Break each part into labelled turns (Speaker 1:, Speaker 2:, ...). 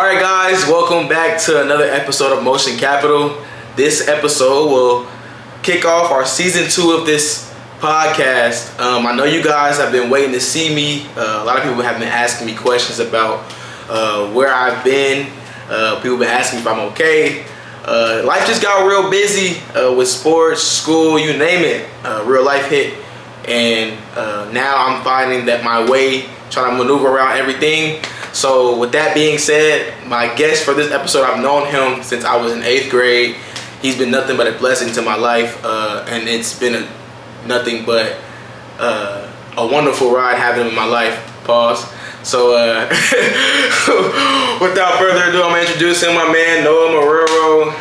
Speaker 1: Alright guys, welcome back to another episode of Motion Kapital. This episode will kick off our season 2 of this podcast. I know you guys have been waiting to see me. A lot of people have been asking me questions about where I've been. People have been asking me if I'm okay. Life just got real busy with sports, school, you name it. Real life hit. And now I'm finding that my way, trying to maneuver around everything. So with that being said, my guest for this episode, I've known him since I was in 8th grade. He's been nothing but a blessing to my life, and it's been nothing but a wonderful ride having him in my life. Pause. So without further ado, I'm going to introduce him, my man, Noah Marrero,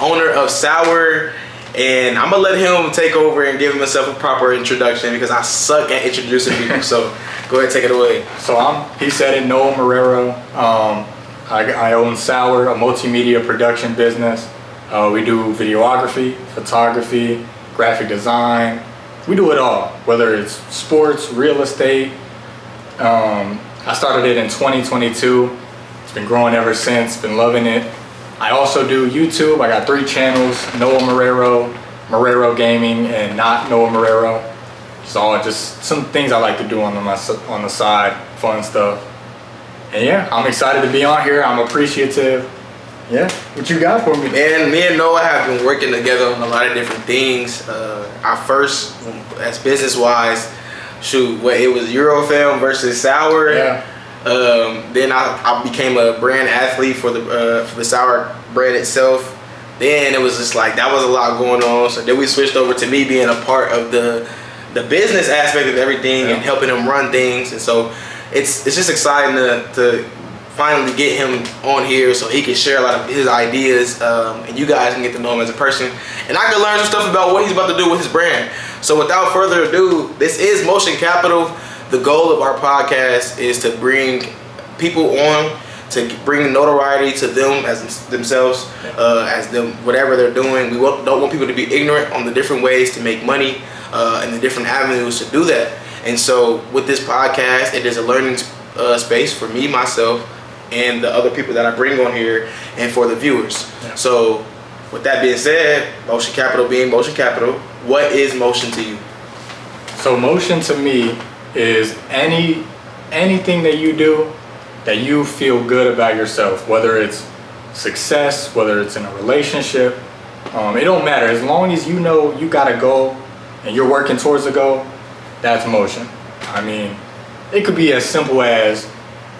Speaker 1: owner of Sour. And I'm going to let him take over and give himself a proper introduction because I suck at introducing people. So go ahead and take it away.
Speaker 2: So he said it, Noah Marrero. I own Sour, a multimedia production business. We do videography, photography, graphic design. We do it all, whether it's sports, real estate. I started it in 2022. It's been growing ever since, been loving it. I also do YouTube. I got 3 channels: Noah Marrero, Marrero Gaming, and Not Noah Marrero. It's all just some things I like to do on the side, fun stuff. And yeah, I'm excited to be on here. I'm appreciative. Yeah, what you got for me?
Speaker 1: Man, me and Noah have been working together on a lot of different things. Our first, as business-wise, it was Eurofilm versus Sour.
Speaker 2: Yeah.
Speaker 1: Then I became a brand athlete for the Sour brand itself. Then it was just like that was a lot going on. So then we switched over to me being a part of the business aspect of everything and helping him run things. And so it's just exciting to finally get him on here so he can share a lot of his ideas, and you guys can get to know him as a person. And I can learn some stuff about what he's about to do with his brand. So without further ado, this is Motion Kapital. The goal of our podcast is to bring people on, to bring notoriety to them as themselves, as them whatever they're doing. We don't want people to be ignorant on the different ways to make money and the different avenues to do that. And so with this podcast, it is a learning space for me, myself, and the other people that I bring on here, and for the viewers. Yeah. So with that being said, Motion Kapital being Motion Kapital, what is motion to you?
Speaker 2: So motion to me is anything that you do that you feel good about yourself, whether it's success, whether it's in a relationship, it don't matter. As long as you know you got a goal and you're working towards the goal, that's motion. I mean, it could be as simple as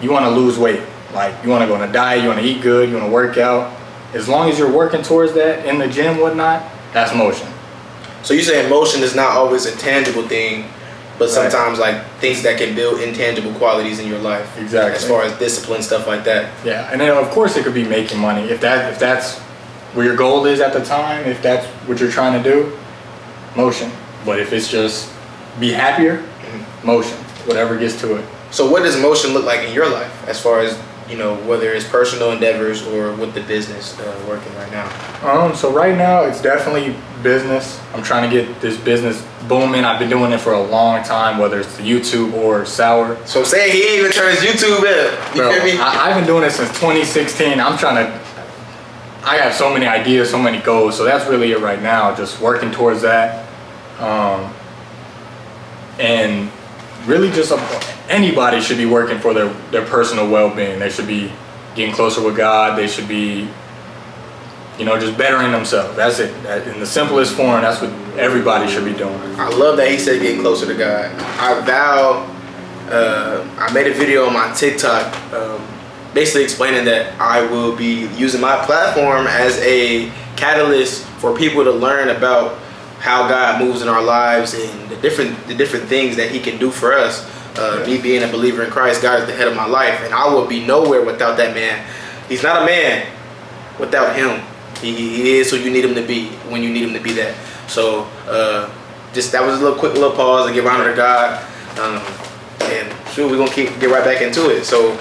Speaker 2: you want to lose weight. Like you want to go on a diet, you want to eat good, you want to work out. As long as you're working towards that in the gym, whatnot, that's motion.
Speaker 1: So you're saying motion is not always a tangible thing, but sometimes like things that can build intangible qualities in your life.
Speaker 2: Exactly.
Speaker 1: As far as discipline, stuff like that.
Speaker 2: Yeah, and then of course it could be making money. If that's where your goal is at the time, if that's what you're trying to do, motion. But if it's just be happier, motion. Whatever gets to it.
Speaker 1: So what does motion look like in your life as far as, you know, whether it's personal endeavors or with the business working right now?
Speaker 2: So right now it's definitely business. I'm trying to get this business booming. I've been doing it for a long time, whether it's YouTube or Sour.
Speaker 1: So I'm saying he ain't even turned his YouTube in. You feel me?
Speaker 2: I've been doing it since 2016. I have so many ideas, so many goals. So that's really it right now. Just working towards that. And really just anybody should be working for their personal well-being. They should be getting closer with God. They should be, just bettering themselves. That's it. In the simplest form, that's what everybody should be doing.
Speaker 1: I love that he said getting closer to God. I made a video on my TikTok basically explaining that I will be using my platform as a catalyst for people to learn about how God moves in our lives and the different things that he can do for us. Me being a believer in Christ, God is the head of my life, and I will be nowhere without that man. He's not a man without him. He is who you need him to be when you need him to be that. So that was a quick little pause to give honor to God, and sure, we're gonna get right back into it. So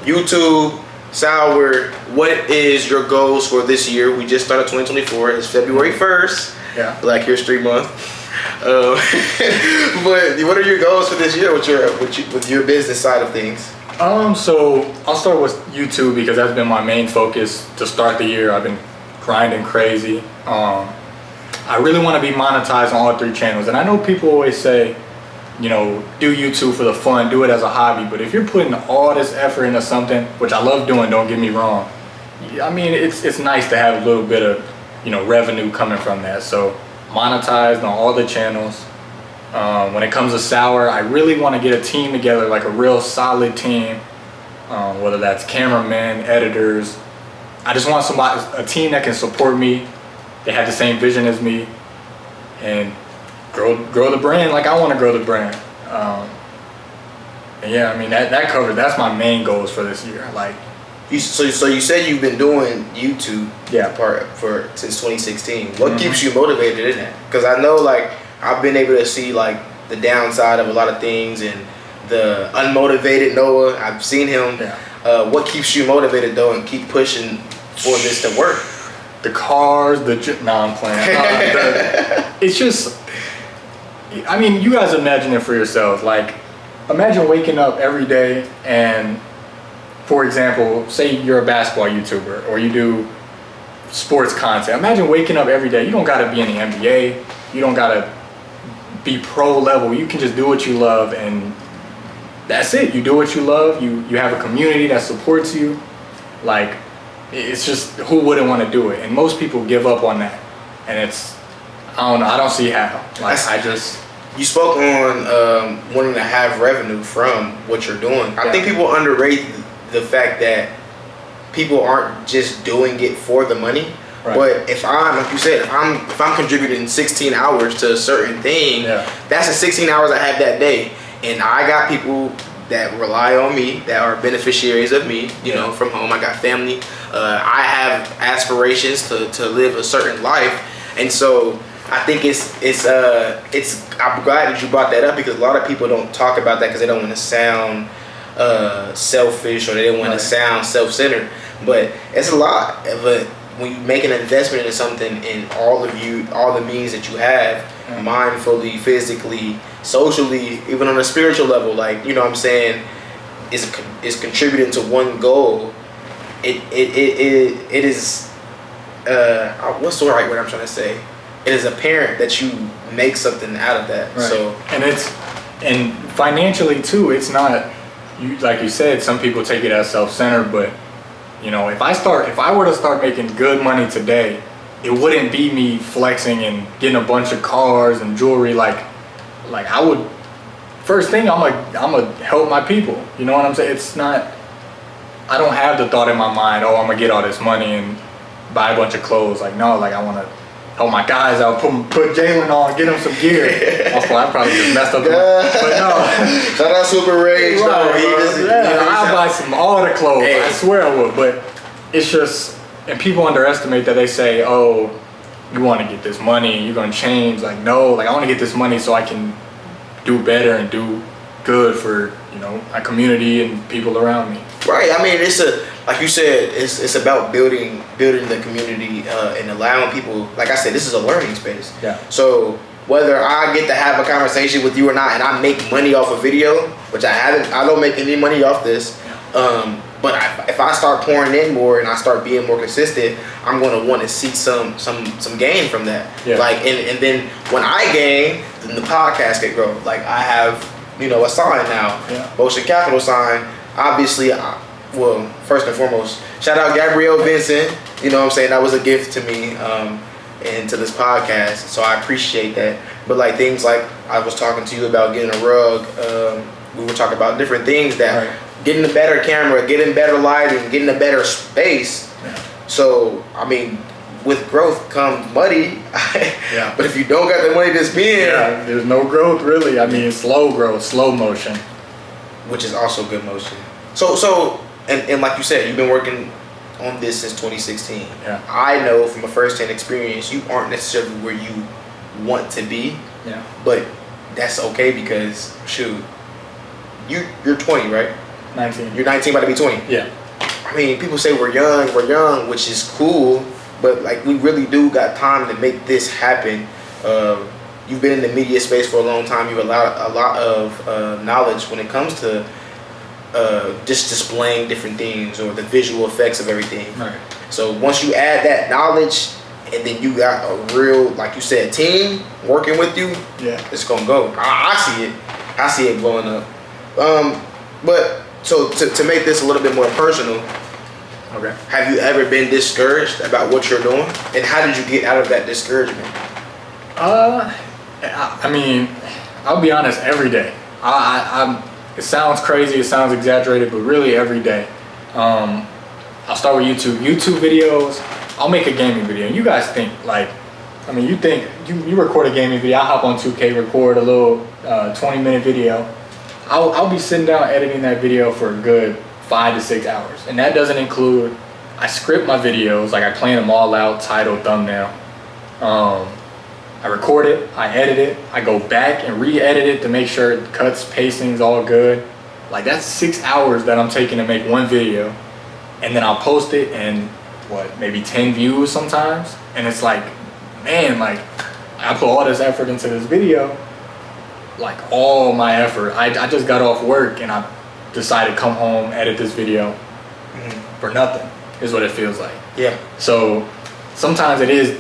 Speaker 1: YouTube, Sour, what is your goals for this year? We just started 2024. It's February 1st.
Speaker 2: Yeah.
Speaker 1: Black History Month. But what are your goals for this year with your business side of things?
Speaker 2: So I'll start with YouTube because that's been my main focus to start the year. I've been grinding crazy. I really want to be monetized on all 3 channels. And I know people always say, you know, do YouTube for the fun, do it as a hobby. But if you're putting all this effort into something, which I love doing, don't get me wrong. I mean, it's nice to have a little bit of, you know, revenue coming from that. So monetized on all the channels. When it comes to Sour, I really want to get a team together, like a real solid team, whether that's cameramen, editors. I just want a team that can support me. They have the same vision as me, and grow the brand like I want to grow the brand. And yeah, I mean that's my main goals for this year. Like,
Speaker 1: so you said you've been doing YouTube since 2016. What keeps you motivated in that? Because I know, like, I've been able to see like the downside of a lot of things and the unmotivated Noah. I've seen him.
Speaker 2: Yeah.
Speaker 1: What keeps you motivated though and keep pushing for this to work?
Speaker 2: The cars, I'm playing. It's just, I mean, you guys imagine it for yourselves. Like, imagine waking up every day and, for example, say you're a basketball YouTuber or you do sports content. Imagine waking up every day. You don't gotta be in the NBA. You don't gotta be pro level. You can just do what you love, and that's it. You do what you love. You have a community that supports you. Like, it's just, who wouldn't want to do it? And most people give up on that, and it's, I don't know. I don't see how. Like,
Speaker 1: You spoke on wanting to have revenue from what you're doing. I think people underrate the fact that people aren't just doing it for the money. Right. But if I'm, like you said, if I'm contributing 16 hours to a certain thing, that's the 16 hours I have that day. And I got people that rely on me, that are beneficiaries of me, you know, from home. I got family. I have aspirations to live a certain life. And so I think I'm glad that you brought that up, because a lot of people don't talk about that because they don't want to sound selfish, or they don't want to sound self-centered. But it's a lot of it. When you make an investment in something, in all the means that you have, mindfully, physically, socially, even on a spiritual level, like, you know what I'm saying, is contributing to one goal. It is what's the right word I'm trying to say? It is apparent that you make something out of that.
Speaker 2: Right.
Speaker 1: So,
Speaker 2: and financially too, it's not, you like you said, some people take it as self-centered, but you know, if I were to start making good money today, it wouldn't be me flexing and getting a bunch of cars and jewelry. Like I would, first thing, I'm gonna help my people. You know what I'm saying? It's not, I don't have the thought in my mind, oh, I'm gonna get all this money and buy a bunch of clothes. Like, no, like, I want to help my guys out, put Jalen on, get him some gear. Also, I probably just messed up. But no.
Speaker 1: Shout out Super Rage.
Speaker 2: I'll buy all the clothes. Hey. I swear I would. But it's just, and people underestimate that. They say, oh, you want to get this money, you're going to change. Like, no, like, I want to get this money so I can do better and do good for, you know, my community and people around me.
Speaker 1: Right. I mean, like you said, it's about building the community and allowing people. Like I said, this is a learning space.
Speaker 2: Yeah.
Speaker 1: So whether I get to have a conversation with you or not, and I make money off a video, which I don't make any money off this. But if I start pouring in more and I start being more consistent, I'm going to want to see some gain from that. Yeah. Like, and then when I gain, then the podcast can grow. Like, I have, you know, a sign now, Motion Capital sign. Obviously, well, first and foremost, shout out Gabrielle Vincent. You know what I'm saying? That was a gift to me and to this podcast. So I appreciate that. But like things like I was talking to you about getting a rug. We were talking about different things that getting a better camera, getting better lighting, getting a better space. Yeah. So, I mean, with growth comes money. But if you don't got the money to spend,
Speaker 2: there's no growth really. I mean, slow growth, slow motion.
Speaker 1: Which is also good motion. So and like you said, you've been working on this since 2016.
Speaker 2: Yeah.
Speaker 1: I know from a first-hand experience, you aren't necessarily where you want to be.
Speaker 2: Yeah.
Speaker 1: But that's okay because shoot, you're 20, right?
Speaker 2: 19.
Speaker 1: You're 19, about to be 20.
Speaker 2: Yeah.
Speaker 1: I mean, people say we're young, which is cool, but like we really do got time to make this happen. You've been in the media space for a long time. You've a lot of knowledge when it comes to just displaying different things or the visual effects of everything.
Speaker 2: Right.
Speaker 1: So once you add that knowledge, and then you got a real, like you said, team working with you, it's gonna go. I see it. I see it blowing up. But so to make this a little bit more personal,
Speaker 2: okay,
Speaker 1: have you ever been discouraged about what you're doing, and how did you get out of that discouragement?
Speaker 2: I mean, I'll be honest. Every day, it sounds crazy, it sounds exaggerated, but really every day. I'll start with YouTube videos. I'll make a gaming video. And you guys think you think you record a gaming video. I'll hop on 2K, record a little 20-minute video. I'll be sitting down editing that video for a good 5 to 6 hours. And that doesn't include, I script my videos, like I plan them all out, title, thumbnail. I record it, I edit it, I go back and re-edit it to make sure it cuts, pacing's all good. Like that's 6 hours that I'm taking to make one video. And then I'll post it and maybe 10 views sometimes. And it's like, man, like I put all this effort into this video, like all my effort. I just got off work and I decided to come home, edit this video for nothing, is what it feels like. Yeah. So sometimes it is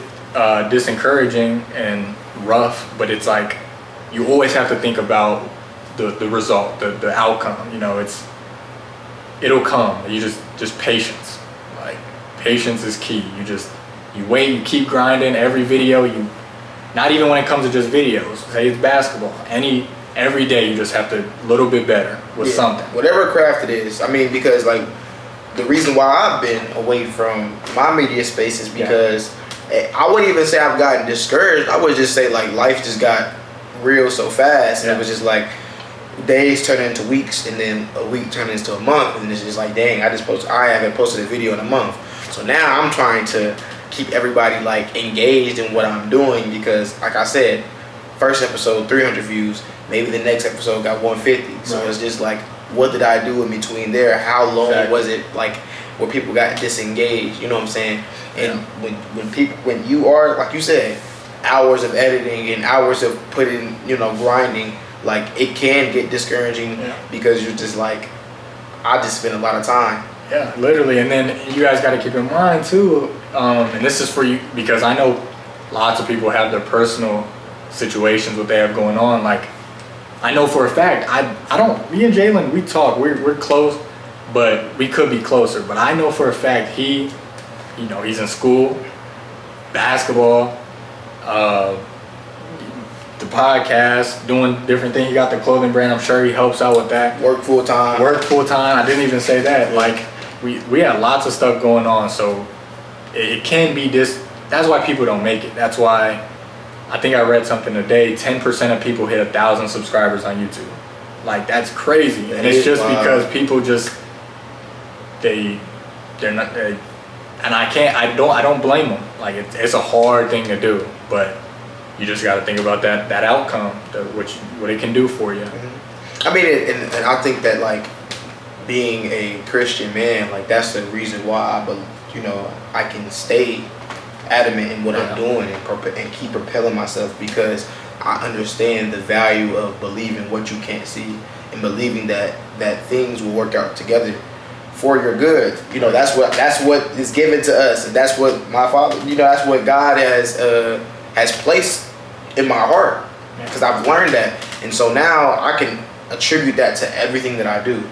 Speaker 2: discouraging and rough, but it's like you always have to think about the result, the outcome. You know, it'll come. You just patience. Like patience is key. You wait, you keep grinding. Every video, not even when it comes to just videos. Say it's basketball. Every day you just have to a little bit better with something.
Speaker 1: Whatever craft it is. I mean, because like the reason why I've been away from my media space is because I wouldn't even say I've gotten discouraged. I would just say like life just got real so fast, and it was just like days turn into weeks, and then a week turned into a month, and it's just like, dang, I haven't posted a video in a month. So now I'm trying to keep everybody like engaged in what I'm doing, because like I said, first episode 300 views, maybe the next episode got 150. So it's just like, what did I do in between there? How long was it like where people got disengaged? You know what I'm saying? And when you are, like you said, hours of editing and hours of putting, grinding, like it can get discouraging because you're just like, I just spend a lot of time.
Speaker 2: Yeah, literally. And then you guys got to keep in mind too, and this is for you, because I know lots of people have their personal situations, what they have going on. Like I know for a fact, me and Jalen, we talk, we're close, but we could be closer. But I know for a fact he's in school, basketball, the podcast, doing different things. He got the clothing brand. I'm sure he helps out with that.
Speaker 1: Work full time.
Speaker 2: I didn't even say that. Like we have lots of stuff going on, so it can be that's why people don't make it. That's why I think I read something today, 10% of people hit 1,000 subscribers on YouTube. Like that's crazy. And it's just because people they're not, and I don't blame them. Like it's a hard thing to do, but you just got to think about that outcome, what it can do for you.
Speaker 1: I mean, and I think that like being a Christian man, like that's the reason why I can stay adamant in what I'm doing and keep propelling myself, because I understand the value of believing what you can't see and believing that things will work out together for your good. That's what is given to us, and that's what my Father, that's what God has placed in my heart, because I've learned that, and so now I can attribute that to everything that I do.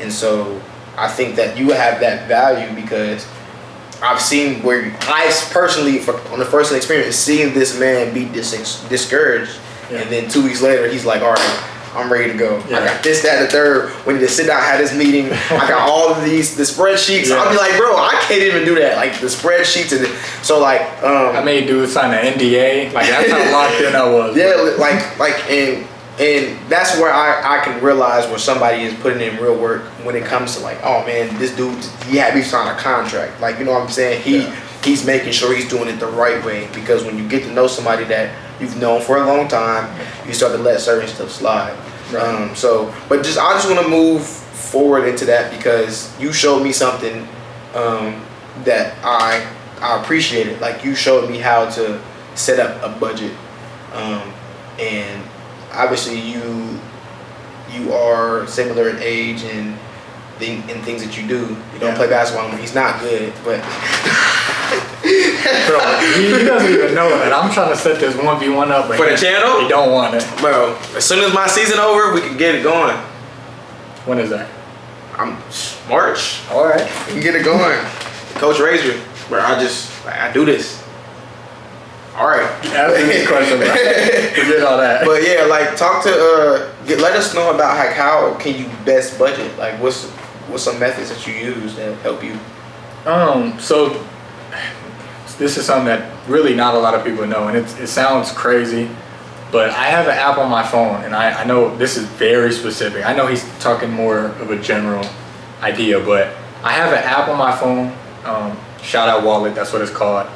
Speaker 1: And so I think that you have that value, because I've seen where I personally, on the first experience, seeing this man be discouraged, and then 2 weeks later he's like, all right, I'm ready to go. I got this, that, and the third. We need to sit down, have this meeting. I got all of the spreadsheets. I'll be like, bro, I can't even do that. Like the spreadsheets, and so like
Speaker 2: I made dudes sign an NDA. Like that's how locked in I was.
Speaker 1: Yeah, and that's where I can realize where somebody is putting in real work when it comes to like, oh man, this dude, he had me sign a contract. Like, you know what I'm saying? He's making sure he's doing it the right way, because when you get to know somebody that you've known for a long time, you start to let certain stuff slide. Right. But I just want to move forward into that, because you showed me something that I appreciated. Like you showed me how to set up a budget, and obviously you are similar in age, and in things that you do. You don't play basketball anymore. He's not good, but
Speaker 2: bro, he doesn't even know that. I'm trying to set this 1v1 up, but
Speaker 1: for the channel,
Speaker 2: he don't want it.
Speaker 1: Bro, as soon as my season over, we can get it going.
Speaker 2: When is that?
Speaker 1: I'm March.
Speaker 2: All right,
Speaker 1: we can get it going. Coach Razor, bro, I do this. All right.
Speaker 2: Answer this question, bro. Forget all that.
Speaker 1: But yeah, like talk to let us know about like how can you best budget? Like what's some methods that you use that help you?
Speaker 2: So this is something that really not a lot of people know, and it sounds crazy, but I have an app on my phone, and I know this is very specific. I know he's talking more of a general idea, but I have an app on my phone, shout out Wallet, that's what it's called.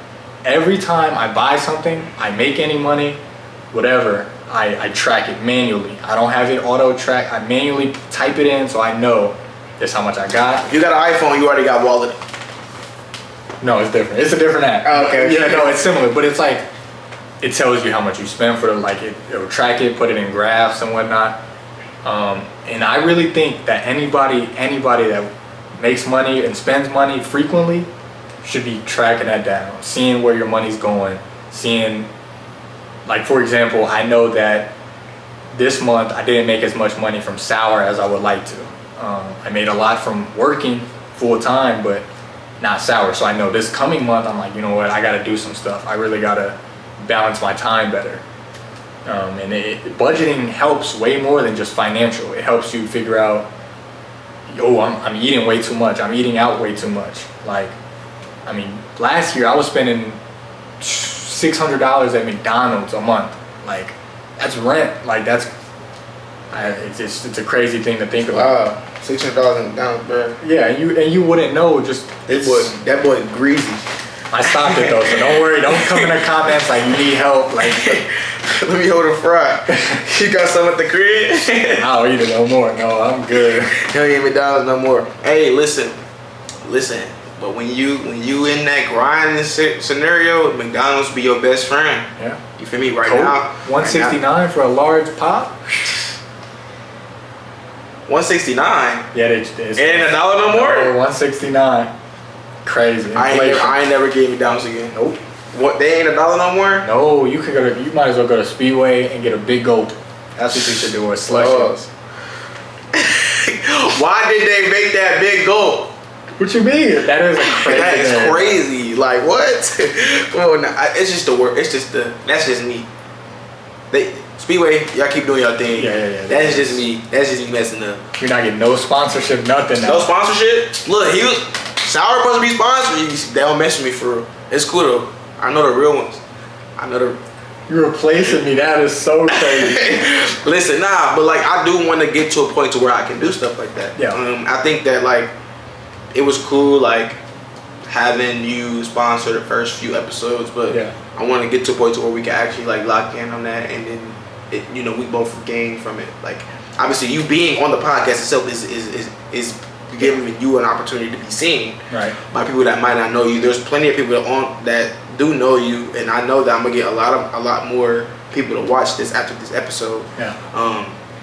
Speaker 2: Every time I buy something, I make any money, whatever, I track it manually. I don't have it auto track. I manually type it in so I know this how much I got.
Speaker 1: If you got an iPhone, you already got Wallet.
Speaker 2: No, it's different. It's a different app.
Speaker 1: Oh, okay.
Speaker 2: Yeah, no, it's similar, but it's like, it tells you how much you spend for it'll track it, put it in graphs and whatnot. And I really think that anybody that makes money and spends money frequently should be tracking that down, seeing where your money's going, seeing, like for example, I know that this month I didn't make as much money from Sour as I would like to. I made a lot from working full time, but not Sour. So I know this coming month I'm like, you know what, I gotta do some stuff. I really gotta balance my time better. And budgeting helps way more than just financial. It helps you figure out, oh, I'm eating way too much. I'm eating out way too much. Like, I mean, last year I was spending $600 at McDonald's a month. Like, that's rent. Like, it's a crazy thing to think about.
Speaker 1: Wow, $600 in McDonald's, bro.
Speaker 2: Yeah, and you wouldn't know. Just
Speaker 1: that boy greasy.
Speaker 2: I stopped it though, so don't worry. Don't come in the comments like you need help. Like,
Speaker 1: let me hold a fry. You got some at the crib?
Speaker 2: I don't eat it no more. No, I'm good.
Speaker 1: You don't eat McDonald's no more. Hey, listen. But when you in that grinding scenario, McDonald's be your best friend.
Speaker 2: Yeah.
Speaker 1: You feel me? Right
Speaker 2: Coke,
Speaker 1: now,
Speaker 2: $169 for a large pop.
Speaker 1: $169.
Speaker 2: Yeah, it's
Speaker 1: ain't $1 no more.
Speaker 2: $169. Crazy.
Speaker 1: I ain't never gave McDonald's again.
Speaker 2: Nope.
Speaker 1: What? They ain't $1 no more.
Speaker 2: No, you might as well go to Speedway and get a big gulp. That's what you should do with slushies.
Speaker 1: Why did they make that big gulp?
Speaker 2: What you mean? That is crazy.
Speaker 1: That is crazy. Like what? Well, it's just the word. That's just me. Speedway, y'all keep doing your thing.
Speaker 2: Yeah.
Speaker 1: That's just me. That's just me messing up.
Speaker 2: You're not getting no sponsorship, nothing.
Speaker 1: No sponsorship. Look, Sour supposed to be sponsored. They don't mess with me for real. It's cool though. I know the real ones.
Speaker 2: You're replacing me. That is so crazy.
Speaker 1: Listen, but like I do want to get to a point to where I can do stuff like that.
Speaker 2: Yeah.
Speaker 1: I think that like it was cool like having you sponsor the first few episodes, but
Speaker 2: yeah.
Speaker 1: I want to get to a point to where we can actually like lock in on that, and then we both gain from it. Like obviously, you being on the podcast itself is giving you an opportunity to be seen by people that might not know you. There's plenty of people that do know you, and I know that I'm gonna get a lot more people to watch this after this episode.
Speaker 2: Yeah.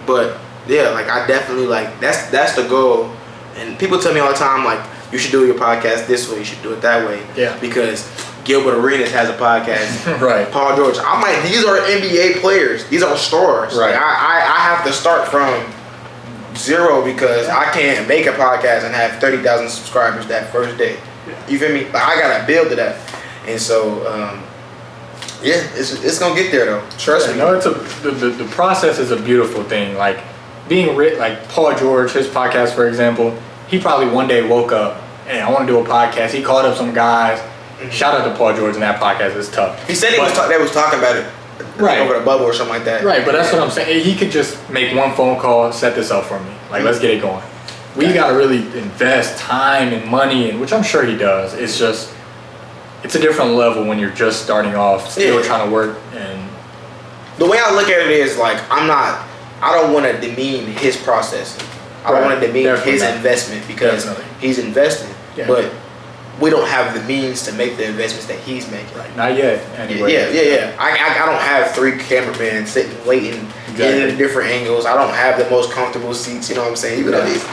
Speaker 1: But yeah, like I definitely like that's the goal. And people tell me all the time like you should do your podcast this way, you should do it that way.
Speaker 2: Yeah.
Speaker 1: Because Gilbert Arenas has a podcast.
Speaker 2: Right.
Speaker 1: Paul George. These are NBA players. These are stars.
Speaker 2: Right.
Speaker 1: Like, I have to start from zero because I can't make a podcast and have 30,000 subscribers that first day. You feel me? Like I gotta build to that. And so yeah, it's gonna get there though. Trust me.
Speaker 2: No, the process is a beautiful thing. Like being like Paul George, his podcast, for example, he probably one day woke up and I want to do a podcast. He called up some guys. Mm-hmm. Shout out to Paul George and that podcast. It's tough.
Speaker 1: He said they was talking about it over the bubble or something like that.
Speaker 2: Right, but that's what I'm saying. He could just make one phone call, set this up for me. Like, let's get it going. We got to really invest time and money, and which I'm sure he does. It's just, it's a different level when you're just starting off, still trying to work. And
Speaker 1: the way I look at it is like, I don't want to demean his process. I don't want to demean his investment because he's investing, but we don't have the means to make the investments that he's making.
Speaker 2: Right. Not yet. Anyway.
Speaker 1: Yeah. I don't have 3 cameramen sitting waiting, getting into different angles. I don't have the most comfortable seats. You know what I'm saying? Even though these,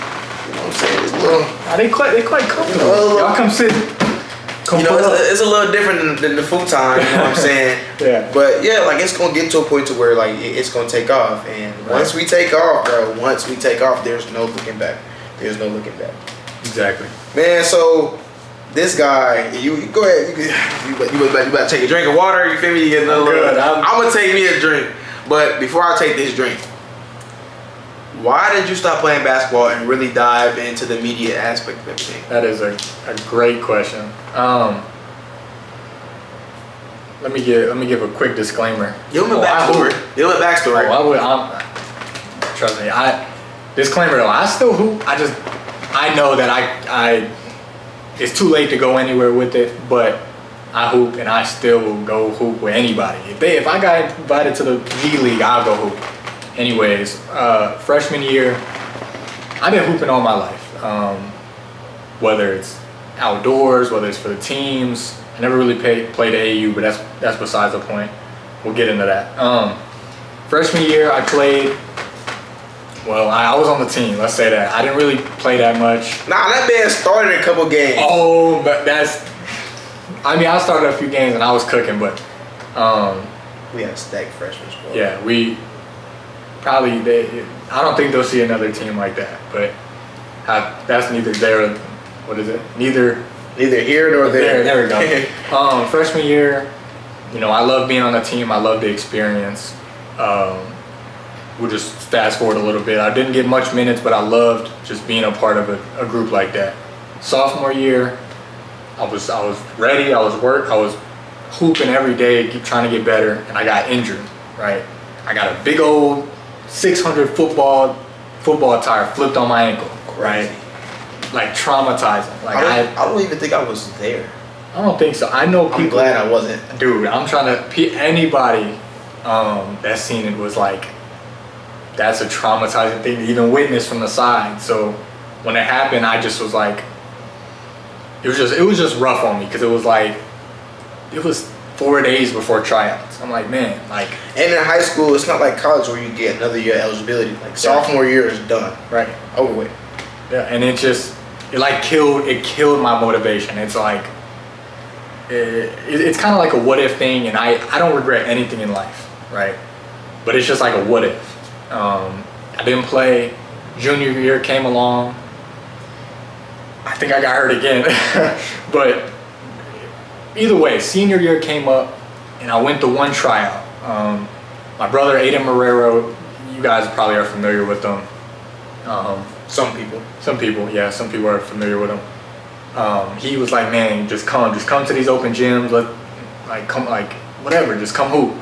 Speaker 1: I'm saying? It's a little,
Speaker 2: They quite comfortable.
Speaker 1: Well,
Speaker 2: Y'all come sit. Come
Speaker 1: you know,
Speaker 2: pull up.
Speaker 1: it's a little different than the futon, you know what I'm saying?
Speaker 2: Yeah.
Speaker 1: But yeah, like it's gonna get to a point to where like it's gonna take off, and once we take off, bro, there's no looking back. There's no looking back.
Speaker 2: Exactly.
Speaker 1: Man, so this guy, you go ahead. You about to take a drink of water. You feel me? You get another.
Speaker 2: Good.
Speaker 1: I'm gonna take me a drink, but before I take this drink, why did you stop playing basketball and really dive into the media aspect of everything?
Speaker 2: That is a great question. Let me give a quick disclaimer.
Speaker 1: Give him a backstory.
Speaker 2: Trust me. Disclaimer though. I still hoop. I know that I it's too late to go anywhere with it, but I hoop and I still will go hoop with anybody. If I got invited to the G League, I'll go hoop. Anyways, freshman year, I've been hooping all my life. Whether it's outdoors, whether it's for the teams. I never really played AAU, but that's besides the point. We'll get into that. Freshman year, I played. Well, I was on the team. Let's say that I didn't really play that much.
Speaker 1: Nah, that man started a couple games.
Speaker 2: Oh, but I started a few games and I was cooking, but
Speaker 1: we had a stacked freshman squad.
Speaker 2: Yeah, I don't think they'll see another team like that, but that's neither there. What is it? Neither
Speaker 1: here nor there.
Speaker 2: There we go. Freshman year, I love being on the team. I love the experience. We'll just fast forward a little bit. I didn't get much minutes, but I loved just being a part of a group like that. Sophomore year, I was ready. I was hooping every day, trying to get better, and I got injured. Right, I got a big old 600 football tire flipped on my ankle. Right, like traumatizing. Like
Speaker 1: I don't even think I was there.
Speaker 2: I don't think so. I know people.
Speaker 1: I'm glad I wasn't.
Speaker 2: Dude, I'm trying to. Anybody that's seen it was like, that's a traumatizing thing to even witness from the side. So when it happened, I just was like, it was just rough on me because it was 4 days before tryouts. I'm like, man, like.
Speaker 1: And in high school, it's not like college where you get another year eligibility. Like sophomore year is done.
Speaker 2: Right.
Speaker 1: Over with.
Speaker 2: Yeah, and it killed my motivation. It's like, it's kind of like a what if thing, and I don't regret anything in life, right? But it's just like a what if. I didn't play. Junior year came along. I think I got hurt again. But either way, senior year came up, and I went to one tryout. My brother, Noah Marrero, you guys probably are familiar with them. Some people are familiar with him. He was like, man, just come to these open gyms. Just come hoop.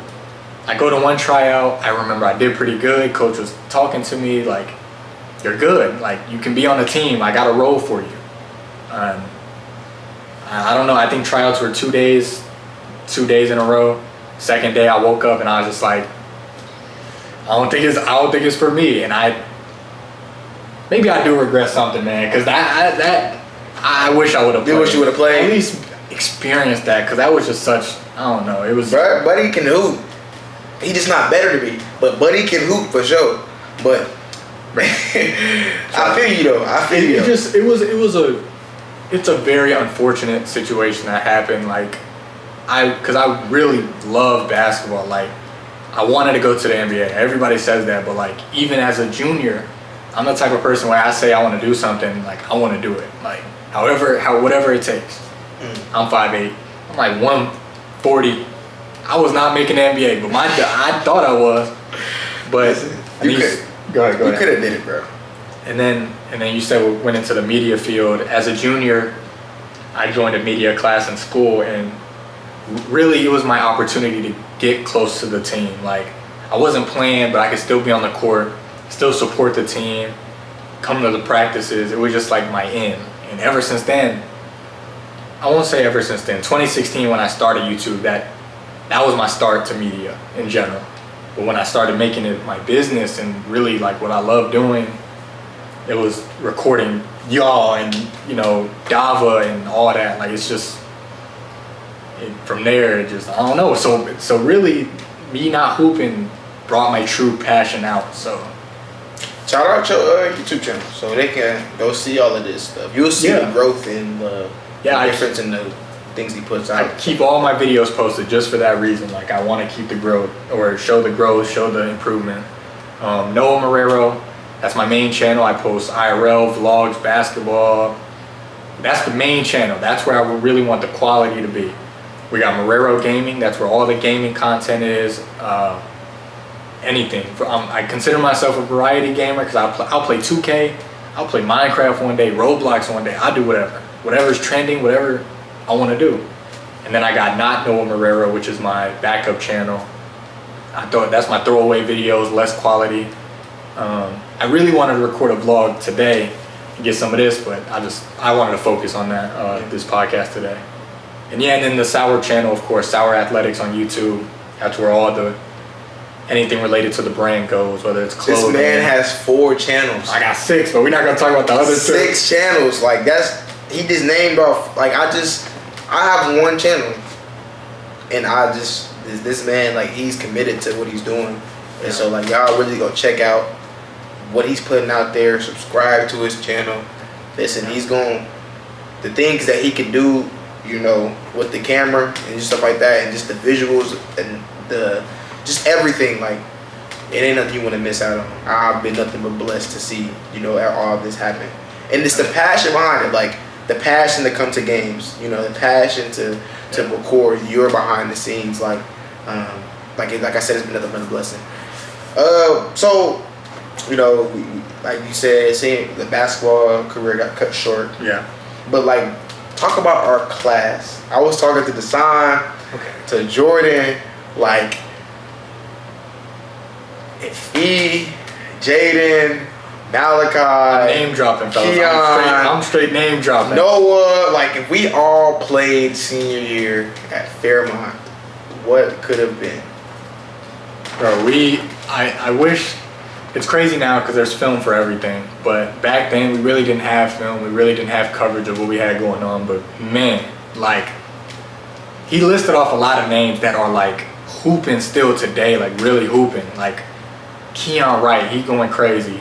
Speaker 2: I go to one tryout. I remember I did pretty good. Coach was talking to me like, you're good. Like, you can be on the team. I got a role for you. I don't know. I think tryouts were 2 days in a row. Second day, I woke up and I was just like, I don't think it's for me. And maybe I do regret something, man, because I wish I would have played.
Speaker 1: You wish you would have played?
Speaker 2: At least experienced that, because that was just such, I don't know. It was.
Speaker 1: Buddy can hoop. He just not better than me, but Buddy can hoop for sure. But I feel you though.
Speaker 2: It's a very unfortunate situation that happened. Because I really love basketball. Like, I wanted to go to the NBA. Everybody says that, but even as a junior, I'm the type of person where I say I want to do something, I want to do it. Whatever it takes. I'm 5'8". I'm 140. I was not making the NBA, but I thought I was. But go ahead.
Speaker 1: You could have did it, bro.
Speaker 2: And then you said we went into the media field. As a junior, I joined a media class in school, and really it was my opportunity to get close to the team. I wasn't playing, but I could still be on the court, still support the team, come to the practices. It was just my in. And ever since then, I won't say ever since then, 2016 when I started YouTube, that was my start to media in general. But when I started making it my business and really what I love doing, it was recording y'all and Dava and all that. It's just, from there it just, I don't know. So really, me not hooping brought my true passion out. So
Speaker 1: Shout out your YouTube channel so they can go see all of this stuff. You'll see the growth in the difference in the things he puts out.
Speaker 2: I keep all my videos posted just for that reason. Like I want to keep the growth or show the growth, show the improvement. Noah Marrero, that's my main channel. I post IRL, vlogs, basketball. That's the main channel. That's where I really want the quality to be. We got Marrero Gaming. That's where all the gaming content is. Anything. I consider myself a variety gamer because I'll play 2K, I'll play Minecraft one day, Roblox one day. I'll do whatever. Whatever's trending, whatever I want to do. And then I got Not Noah Marrero, which is my backup channel. I thought that's my throwaway videos, less quality. I really wanted to record a vlog today and get some of this, but I wanted to focus on that this podcast today. And yeah, and then the Sour channel, of course, Sour Athletics on YouTube. That's where all anything related to the brand goes, whether it's clothing.
Speaker 1: This man has 4 channels.
Speaker 2: I got 6, but we're not gonna talk about the other 2.
Speaker 1: 6 channels, like he just named off. Like I have 1 channel, and this man, like he's committed to what he's doing, and so like y'all really go check out what he's putting out there. Subscribe to his channel. Listen, the things that he can do, you know, with the camera and stuff like that, and just the visuals and just everything, like it ain't nothing you want to miss out on. I've been nothing but blessed to see, you know, all of this happen, and it's the passion behind it, like the passion to come to games, you know, the passion to record. You're behind the scenes, like I said, it's been nothing but a blessing. So, you know, like you said, seeing the basketball career got cut short.
Speaker 2: Yeah.
Speaker 1: But like, talk about our class. I was talking to Desan, to Jordan, like. Jaden, Malachi,
Speaker 2: name dropping, fellas.
Speaker 1: Keon,
Speaker 2: I'm straight name dropping.
Speaker 1: Noah, like if we all played senior year at Fairmont, what could have been?
Speaker 2: Bro, I wish, it's crazy now because there's film for everything, but back then we really didn't have film. We really didn't have coverage of what we had going on. But man, like he listed off a lot of names that are like hooping still today, like really hooping, like. Keon Wright, he going crazy.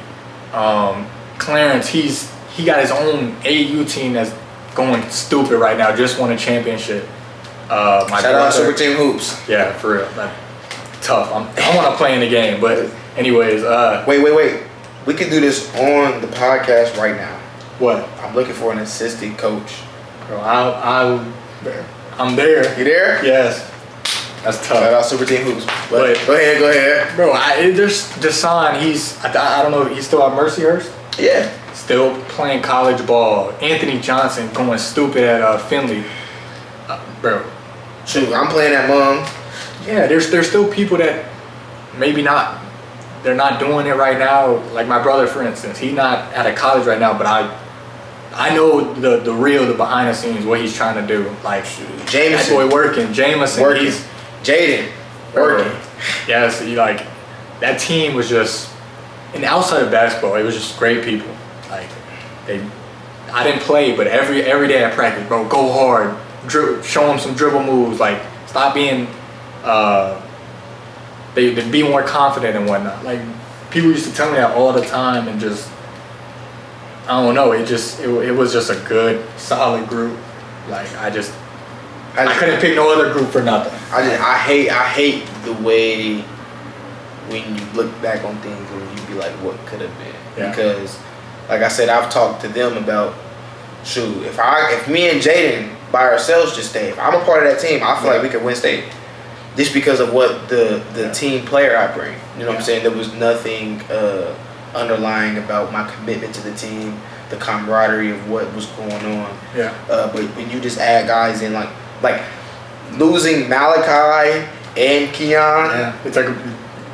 Speaker 2: Clarence, he got his own AU team that's going stupid right now. Just won a championship. Shout
Speaker 1: out Super Team Hoops.
Speaker 2: Yeah, for real. Like, tough. I want to play in the game, but anyways.
Speaker 1: Wait. We can do this on the podcast right now.
Speaker 2: What?
Speaker 1: I'm looking for an assistant coach.
Speaker 2: Bro, I'm there.
Speaker 1: You there?
Speaker 2: Yes. That's tough.
Speaker 1: Shout out Super Team Hoops. But go ahead.
Speaker 2: Bro, there's Desan. I don't know. He's still at Mercyhurst.
Speaker 1: Yeah.
Speaker 2: Still playing college ball. Anthony Johnson going stupid at Finley. Bro.
Speaker 1: Shoot, I'm playing at Mom.
Speaker 2: Yeah, there's still people that maybe not. They're not doing it right now. Like my brother, for instance, he's not at a college right now, but I know the real, the behind the scenes, what he's trying to do. Like
Speaker 1: Jameson,
Speaker 2: that boy working. Jameson,
Speaker 1: working. Jaden, working.
Speaker 2: Yes, like that team was just, and outside of basketball, it was just great people. Like I didn't play, but every day at practice, bro, go hard, show them some dribble moves. Like stop being, they be more confident and whatnot. Like people used to tell me that all the time, and just I don't know. It was just a good, solid group. Like I couldn't pick no other group for nothing.
Speaker 1: I hate the way when you look back on things and you be like, what could have been? Yeah. Because, like I said, I've talked to them about, shoot, if me and Jaden by ourselves just stay, if I'm a part of that team, I feel like we could win state. Just because of what the team player I bring. You know what I'm saying? There was nothing underlying about my commitment to the team, the camaraderie of what was going on.
Speaker 2: Yeah.
Speaker 1: But when you just add guys in, like losing Malachi and Keon.
Speaker 2: Yeah. It's like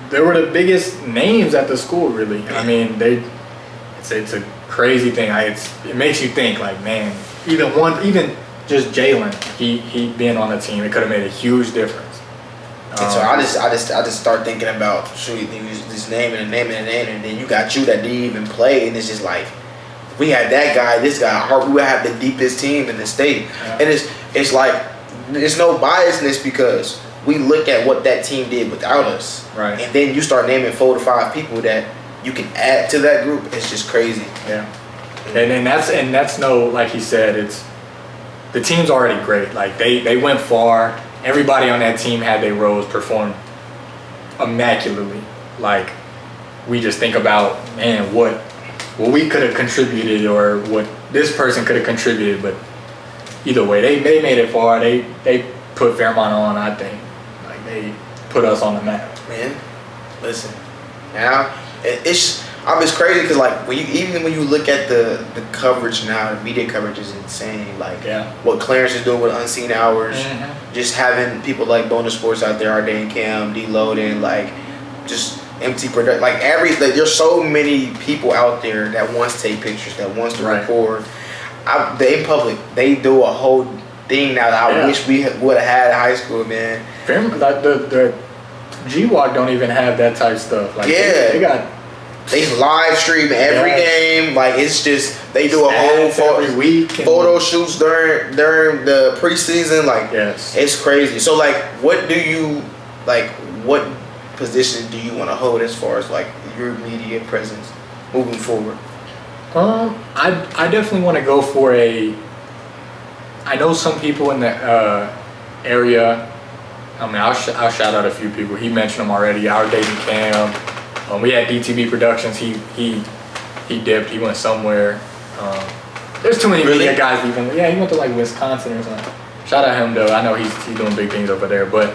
Speaker 2: they were the biggest names at the school, really. I mean, it's a crazy thing. It makes you think, like, man, even just Jalen, he being on the team, it could have made a huge difference.
Speaker 1: And so I just start thinking about, shoot, you just naming and then you got you that didn't even play, and it's just like, we had that guy, this guy, we would have the deepest team in the state. Yeah. And it's like, there's no biasness because we look at what that team did without us.
Speaker 2: Right.
Speaker 1: And then you start naming 4 to 5 people that you can add to that group, it's just crazy.
Speaker 2: Yeah. And that's no, like he said, it's the team's already great. Like they went far. Everybody on that team had their roles, performed immaculately. Like we just think about, man, what we could have contributed or what this person could have contributed, but either way, they made it far. They put Fairmont on, I think. Like they put us on the map.
Speaker 1: Man, listen, now it's crazy because like even when you look at the coverage now, the media coverage is insane. Like what Clarence is doing with Unseen Hours, just having people like Bonus Sports out there, Arday and Cam, D-Loading, like just MT Product, like there's so many people out there that wants to take pictures, that wants to record. They public, they do a whole thing now that I wish we would have had in high school, man.
Speaker 2: Like the G-Walk don't even have that type of stuff. Like
Speaker 1: they live stream every game. Like it's just they do a whole
Speaker 2: every week
Speaker 1: photo shoots during the preseason. Like it's crazy. So like, what position do you want to hold as far as like your media presence moving forward?
Speaker 2: I definitely want to go for I know some people in the area. I mean, I'll shout out a few people. He mentioned them already. Our dating Cam. We had DTV Productions. He dipped. He went somewhere. There's too many media guys even. Yeah, he went to like Wisconsin or something. Shout out him though. I know he's doing big things over there. But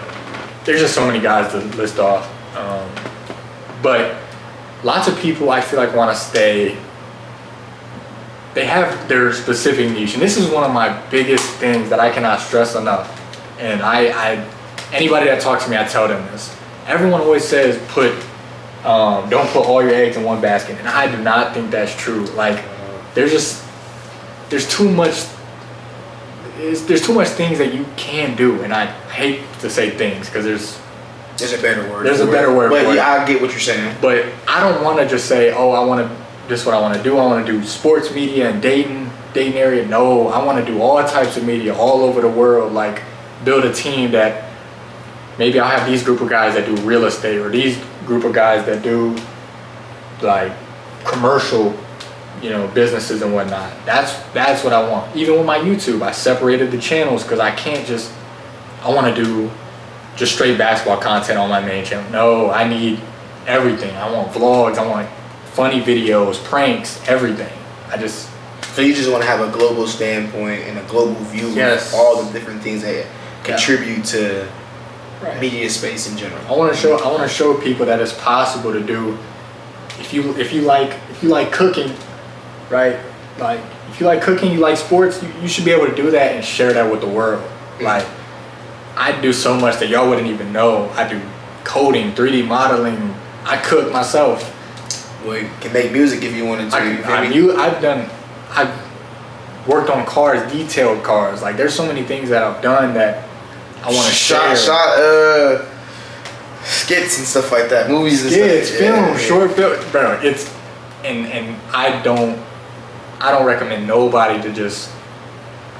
Speaker 2: there's just so many guys to list off. But lots of people I feel like want to stay. They have their specific niche, and this is one of my biggest things that I cannot stress enough. And anybody that talks to me, I tell them this. Everyone always says don't put all your eggs in one basket, and I do not think that's true. Like there's too much things that you can do, and I hate to say things because there's a better word. There's a better word.
Speaker 1: But yeah, I get what you're saying.
Speaker 2: But I don't want to just say, this is what I want to do. I want to do sports media in Dayton area. No, I want to do all types of media all over the world. Like build a team that maybe I'll have these group of guys that do real estate, or these group of guys that do like commercial, businesses and whatnot. That's what I want. Even with my YouTube, I separated the channels because I want to do just straight basketball content on my main channel. No, I need everything. I want vlogs. I want funny videos, pranks, everything.
Speaker 1: So you just want to have a global standpoint and a global view of all the different things that contribute to media space in general.
Speaker 2: I want to show people that it's possible to do. If you like cooking, right? Like if you like cooking, you like sports, you should be able to do that and share that with the world. Like I do so much that y'all wouldn't even know. I do coding, 3D modeling. I cook myself.
Speaker 1: Well, you can make music if you wanted to.
Speaker 2: I've worked on cars, detailed cars. Like there's so many things that I've done that I want to share.
Speaker 1: Skits and stuff like that, movies and stuff.
Speaker 2: Film, short film, bro. It's and I don't recommend nobody to just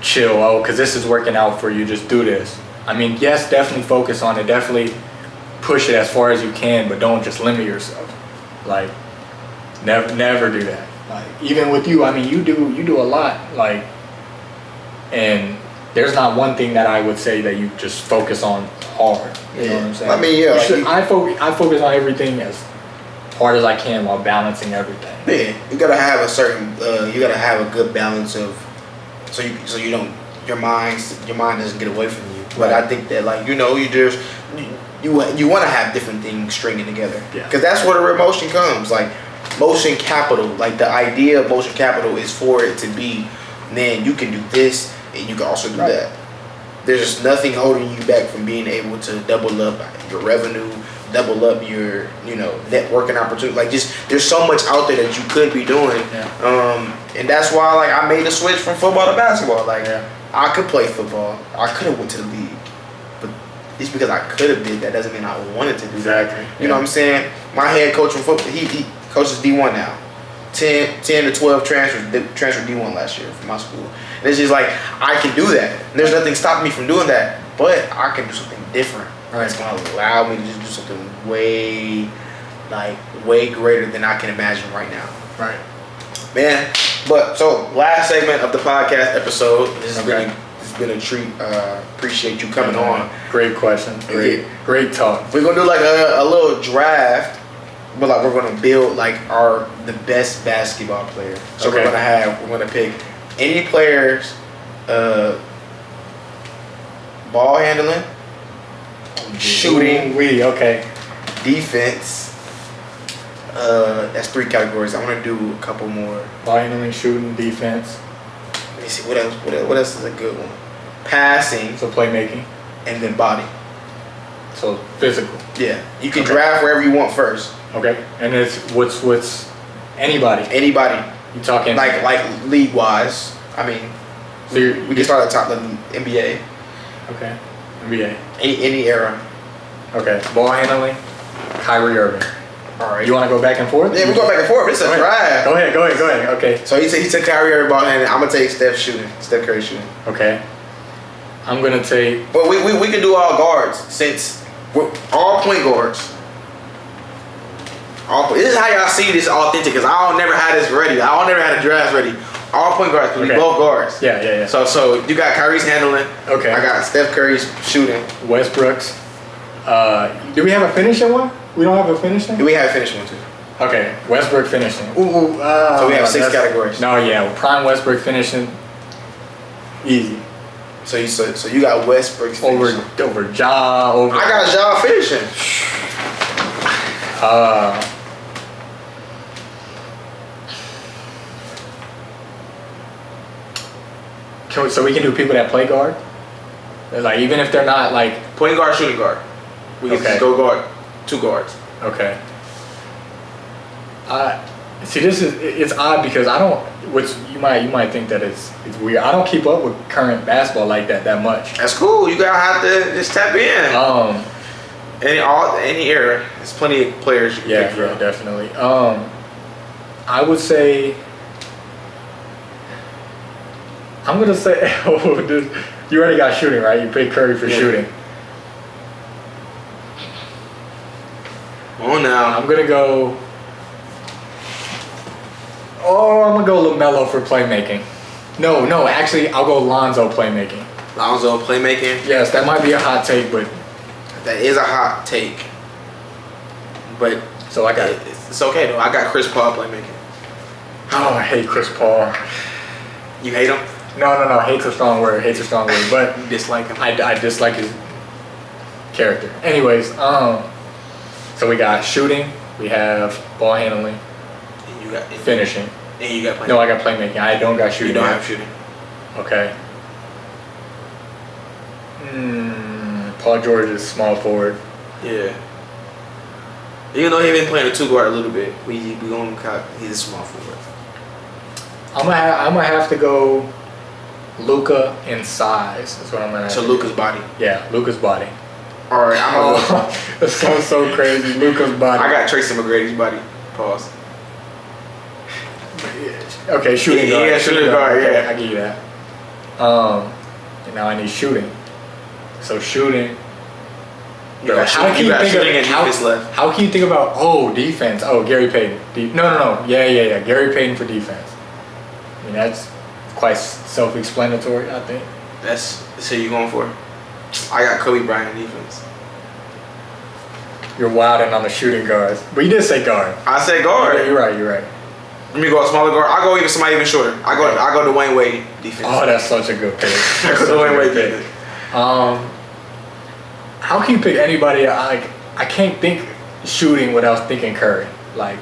Speaker 2: chill. Because this is working out for you. Just do this. I mean, yes, definitely focus on it. Definitely push it as far as you can, but don't just limit yourself. Like, never do that. Like, even with you, I mean, you do a lot. Like, and there's not one thing that I would say that you just focus on hard. You know what I'm saying?
Speaker 1: I mean,
Speaker 2: I focus on everything as hard as I can while balancing everything.
Speaker 1: Yeah, you gotta have you gotta have a good balance of, so you don't, your mind doesn't get away from you. But I think that you want to have different things stringing together. Because that's where the real motion comes. Like motion capital, like the idea of motion capital is for it to be, man, you can do this and you can also do that. There's just nothing holding you back from being able to double up your revenue, double up your, networking opportunity. Like there's so much out there that you could be doing. And that's why I made a switch from football to basketball. I could play football. I could have went to the league. But just because I could have did that doesn't mean I wanted to do that. You know what I'm saying? My head coach from football, he coaches D1 now. 10 to 12 transferred D1 last year from my school. And it's just I can do that. There's nothing stopping me from doing that. But I can do something different. It's going to allow me to just do something way like way greater than I can imagine right now.
Speaker 2: Right.
Speaker 1: Man, but so last segment of the podcast episode. This has been a treat. Appreciate you coming on.
Speaker 2: Great questions. Great talk.
Speaker 1: We're gonna do like a little draft, but like we're gonna build like the best basketball player. So we're gonna pick any players, ball handling, shooting,
Speaker 2: okay,
Speaker 1: defense. That's 3 categories. I want to do a couple more.
Speaker 2: Ball handling, shooting, defense.
Speaker 1: Let me see what else. What else is a good one? Passing.
Speaker 2: So playmaking.
Speaker 1: And then body.
Speaker 2: So physical.
Speaker 1: Yeah, you can draft wherever you want first.
Speaker 2: Okay, and it's what's anybody.
Speaker 1: Anybody.
Speaker 2: You talking
Speaker 1: like league wise? I mean,
Speaker 2: so
Speaker 1: we can start at the top of the NBA.
Speaker 2: Okay, NBA.
Speaker 1: Any era.
Speaker 2: Okay, ball handling, Kyrie Irving.
Speaker 1: All right.
Speaker 2: You want to go back and forth?
Speaker 1: Yeah, we go back and forth. It's a draft.
Speaker 2: Go ahead. Okay.
Speaker 1: So he took Kyrie Irving ball handling. I'm gonna take Steph Curry shooting.
Speaker 2: Okay. I'm gonna take.
Speaker 1: But we can do all guards since we're all point guards. This is how y'all see this authentic because I don't never had this ready. I don't never had a draft ready. All point guards because we both guards.
Speaker 2: Yeah.
Speaker 1: So you got Kyrie's handling.
Speaker 2: Okay.
Speaker 1: I got Steph Curry's shooting.
Speaker 2: Westbrook's. Do we have a finishing one? We don't have a finishing?
Speaker 1: We have a finishing one too.
Speaker 2: Okay, Westbrook finishing.
Speaker 1: So we have 6 categories.
Speaker 2: No, yeah, prime Westbrook finishing. Easy.
Speaker 1: So you got Westbrook's finishing.
Speaker 2: Over Ja, over.
Speaker 1: I got Ja finishing.
Speaker 2: So we can do people that play guard? Like even if they're not like
Speaker 1: point guard, shooting guard. We can just go guard. 2 guards.
Speaker 2: Okay. See, it's odd because I don't. Which you might think that it's weird. I don't keep up with current basketball like that much.
Speaker 1: That's cool. You gotta have to just tap in. Any era. There's plenty of players you can pick from.
Speaker 2: Yeah, definitely. I would say. I'm gonna say. You already got shooting, right? You picked Curry for shooting.
Speaker 1: Oh, now.
Speaker 2: I'm gonna go. I'm gonna go LaMelo for playmaking. No, actually, I'll go Lonzo playmaking.
Speaker 1: Lonzo playmaking?
Speaker 2: Yes, that might be a hot take, but.
Speaker 1: That is a hot take. But.
Speaker 2: So I got.
Speaker 1: It's okay, though. I got Chris Paul playmaking.
Speaker 2: Oh, I hate Chris Paul.
Speaker 1: You hate him?
Speaker 2: No. Hate's a strong word. But.
Speaker 1: You dislike him?
Speaker 2: I dislike his character. Anyways, so we got shooting, we have ball handling,
Speaker 1: and you got
Speaker 2: finishing.
Speaker 1: And you got playmaking.
Speaker 2: No, I got playmaking. I don't got shooting.
Speaker 1: You don't have shooting.
Speaker 2: Okay. Paul George is small forward.
Speaker 1: Yeah. Even though he's been playing a 2 guard a little bit, we gonna count he's a small forward.
Speaker 2: I'm gonna have to go Luka in size. That's what I'm gonna have.
Speaker 1: So Luka's body.
Speaker 2: Yeah, Luka's body.
Speaker 1: All right, I'm gonna go.
Speaker 2: That sounds so crazy. Luka's body.
Speaker 1: I got Tracy McGrady's body. Pause.
Speaker 2: Okay, shooting guard.
Speaker 1: Yeah, shooting guard.
Speaker 2: Okay,
Speaker 1: yeah,
Speaker 2: I give you that. And now I need shooting. So shooting.
Speaker 1: Bro, how can
Speaker 2: you think about defense? Gary Payton. No. Yeah. Gary Payton for defense. I mean that's quite self-explanatory, I think.
Speaker 1: That's who you going for? I got Kobe Bryant defense.
Speaker 2: You're wilding on the shooting guards, but you did say guard.
Speaker 1: I said guard.
Speaker 2: Yeah, you're right.
Speaker 1: Let me go a smaller guard. I go even somebody even shorter. I go Dwayne Wade defense.
Speaker 2: Oh, that's such a good pick.
Speaker 1: I go Dwayne Wade defense.
Speaker 2: How can you pick anybody? I can't think shooting without thinking Curry. Like,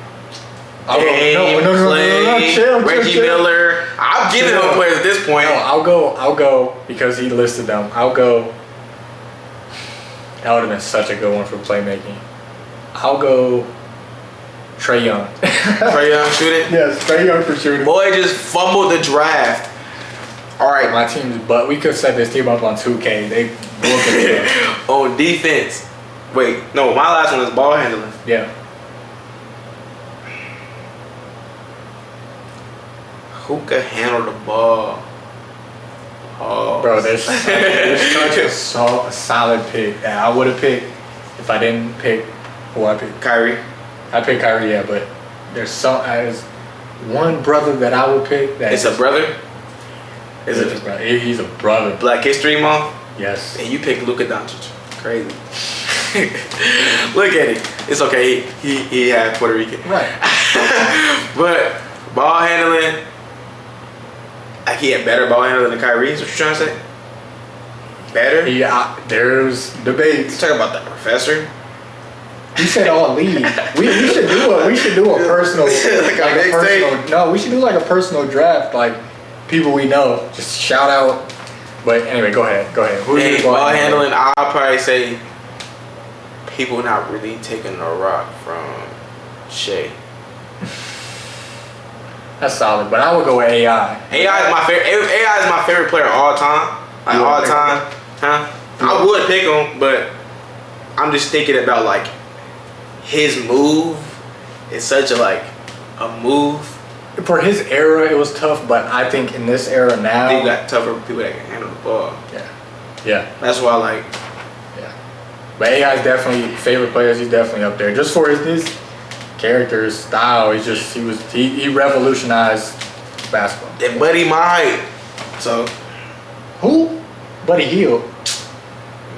Speaker 1: chill. Reggie Miller. I'm giving him players at this point.
Speaker 2: No, I'll go because he listed them. I'll go. That would have been such a good one for playmaking. I'll go Trae Young.
Speaker 1: Trae Young shooting?
Speaker 2: Yes, Trae Young for shooting.
Speaker 1: Boy just fumbled the draft. All right.
Speaker 2: My team's we could set this team up on 2K. They whooped
Speaker 1: on defense. Wait, no, my last one is ball handling.
Speaker 2: Yeah.
Speaker 1: Who could handle the ball? Oh,
Speaker 2: bro, there's such a solid pick that I would have picked if I didn't pick who I picked.
Speaker 1: Kyrie.
Speaker 2: I pick Kyrie, yeah, but there's one brother that I would pick. That
Speaker 1: it's a brother?
Speaker 2: Is it his brother? He's a brother.
Speaker 1: Black History Month?
Speaker 2: Yes.
Speaker 1: And you picked Luka Doncic. Crazy. Look at it. It's okay. He had Puerto Rican.
Speaker 2: Right.
Speaker 1: But ball handling, like he had better ball handling than Kyrie. Is what you trying to say? Better?
Speaker 2: Yeah. There's debates.
Speaker 1: You talking about the professor?
Speaker 2: He said all league. We should do a personal No, we should do like a personal draft, like people we know. Just shout out. But anyway, go ahead. Who
Speaker 1: Hey, ball handling, I'll probably say people not really taking a rock from Shea.
Speaker 2: That's solid, but I would go with AI.
Speaker 1: AI is my favorite. AI is my favorite player of all time. Like all time, huh? I would pick him, but I'm just thinking about like his move. It's such a move.
Speaker 2: For his era, it was tough, but I think in this era now,
Speaker 1: They got tougher people that can handle the ball.
Speaker 2: Yeah.
Speaker 1: That's why I like.
Speaker 2: Yeah. But AI's definitely favorite players. He's definitely up there just for his character, his style. He revolutionized basketball.
Speaker 1: And Buddy my height. So
Speaker 2: Who? Buddy Hield.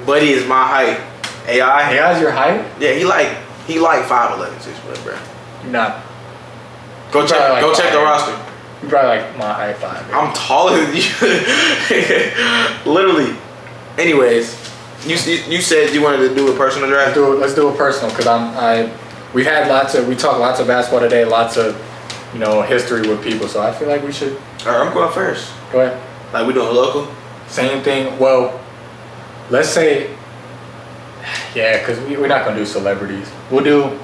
Speaker 1: Buddy is my height. AI.
Speaker 2: AI's your height?
Speaker 1: Yeah, he like 5'11", 6'1", bro.
Speaker 2: You're not.
Speaker 1: Go check the roster.
Speaker 2: You're probably like my height 5.
Speaker 1: I'm taller than you. Literally. Anyways, you said you wanted to do a personal draft.
Speaker 2: Let's do a personal because we talked lots of basketball today, lots of history with people. So I feel like we should.
Speaker 1: All right, I'm going first.
Speaker 2: Go ahead.
Speaker 1: Like we doing local.
Speaker 2: Same thing. Well, let's say. Yeah, because we're not gonna do celebrities. We'll do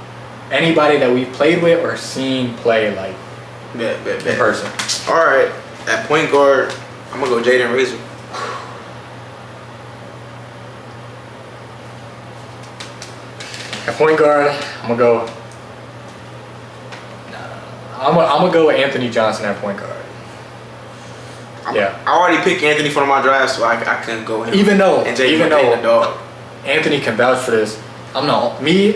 Speaker 2: anybody that we've played with or seen play like in person.
Speaker 1: All right, at point guard, I'm gonna go Jaden Razor.
Speaker 2: At point guard, I'm gonna go with Anthony Johnson at point guard.
Speaker 1: I already picked Anthony for my draft, so I couldn't go him.
Speaker 2: Even though
Speaker 1: the dog.
Speaker 2: Anthony can vouch for this, I'm not gonna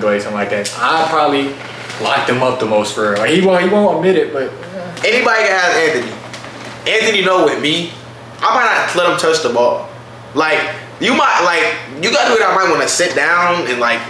Speaker 2: glaze him like that. I probably locked him up the most for real. Like, he won't admit it, but
Speaker 1: anybody can have Anthony. Anthony know with me, I might not let him touch the ball. Like you got dude that might want to sit down and not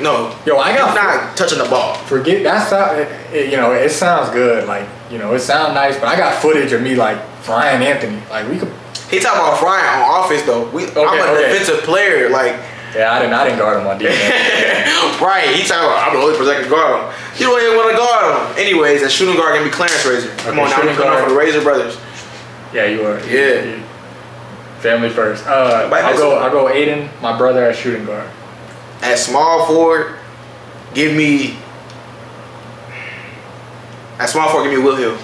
Speaker 1: touching the ball.
Speaker 2: Forget that sound. It sounds good. Like it sounds nice, but I got footage of me like frying Anthony. Like we could.
Speaker 1: He talking about frying on offense though. I'm a defensive player. Like
Speaker 2: yeah, I didn't guard him on defense.
Speaker 1: Right. He talking about I'm the only person that can guard him. You don't even want to guard him. Anyways, that shooting guard gonna be Clarence Razor. Come on, now I'm coming for the Razor brothers.
Speaker 2: Yeah, you are.
Speaker 1: Yeah.
Speaker 2: Family first. I'll go Aiden, my brother at shooting guard.
Speaker 1: At small forward, give me Will Hill.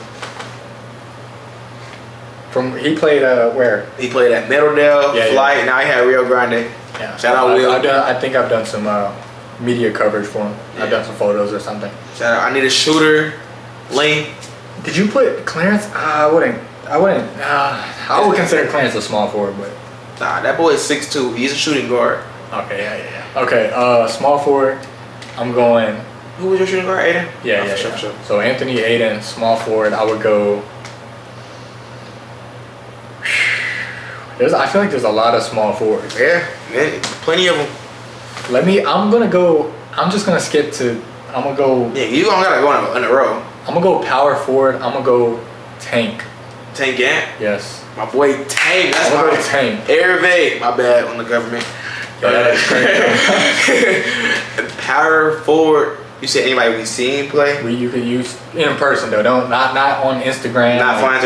Speaker 2: He played where?
Speaker 1: He played at Meadowdale, Flight. Now he had Rio Grande.
Speaker 2: Yeah.
Speaker 1: Shout out Will.
Speaker 2: I think I've done some media coverage for him. Yeah. I've done some photos or something.
Speaker 1: Shout out. I need a shooter. Lane.
Speaker 2: Did you put Clarence? I wouldn't. I would consider Clarence a small forward, but
Speaker 1: nah, that boy is 6'2". He's a shooting guard.
Speaker 2: Okay, yeah. Okay, small forward. I'm going.
Speaker 1: Who was your shooting guard? Aiden.
Speaker 2: Yeah. Sure. So Anthony, Aiden, small forward. I would go. I feel like there's a lot of small forwards.
Speaker 1: Yeah, plenty of them.
Speaker 2: I'm just gonna skip to. I'm gonna go.
Speaker 1: Yeah, you don't gotta go in a row.
Speaker 2: I'm gonna go power forward. I'm gonna go Tank.
Speaker 1: Tank Gant?
Speaker 2: Yes.
Speaker 1: My boy Tank. That's my
Speaker 2: Tank.
Speaker 1: Hervé. My bad on the government.
Speaker 2: Yeah, that's crazy.
Speaker 1: Power forward. You said anybody we seen play?
Speaker 2: You could use in person though. Not on Instagram.
Speaker 1: Not flying